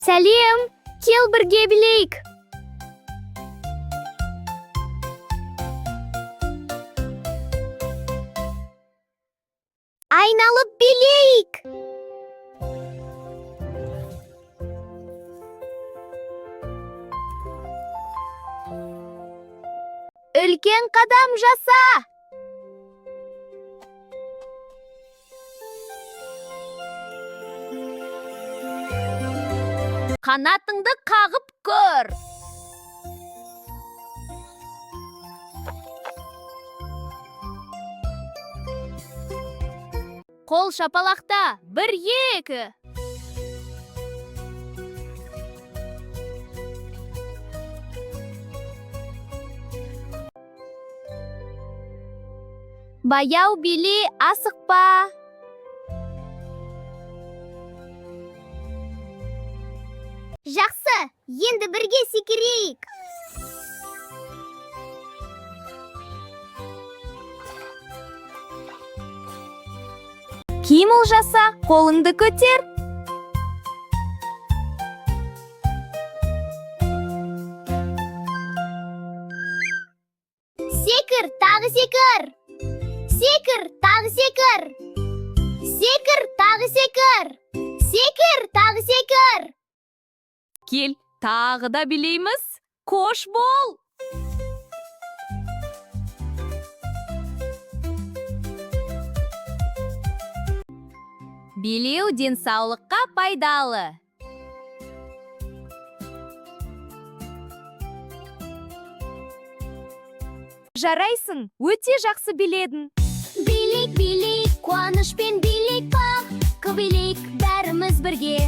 Сәлем, кел бірге білейік. Айналып білейік. Үлкен қадам жаса. Қанатыңды қағып көр. Қол шапалақта. 1-2. Баяу биле, асықпа. Жақсы, енді бірге секірейік. Қимыл жаса, қолыңды көтер. Секір, тағы секір. Секір, тағы секір. Секір, тағы секір. Секір, тағы секір. Кел, тағы да білейміз. Қош бол! Билеу денсаулыққа пайдалы. Жарайсың, өте жақсы біледің. Билейік, билейік, қуанышпен билейік бақ. Көбелейік бәріміз бірге.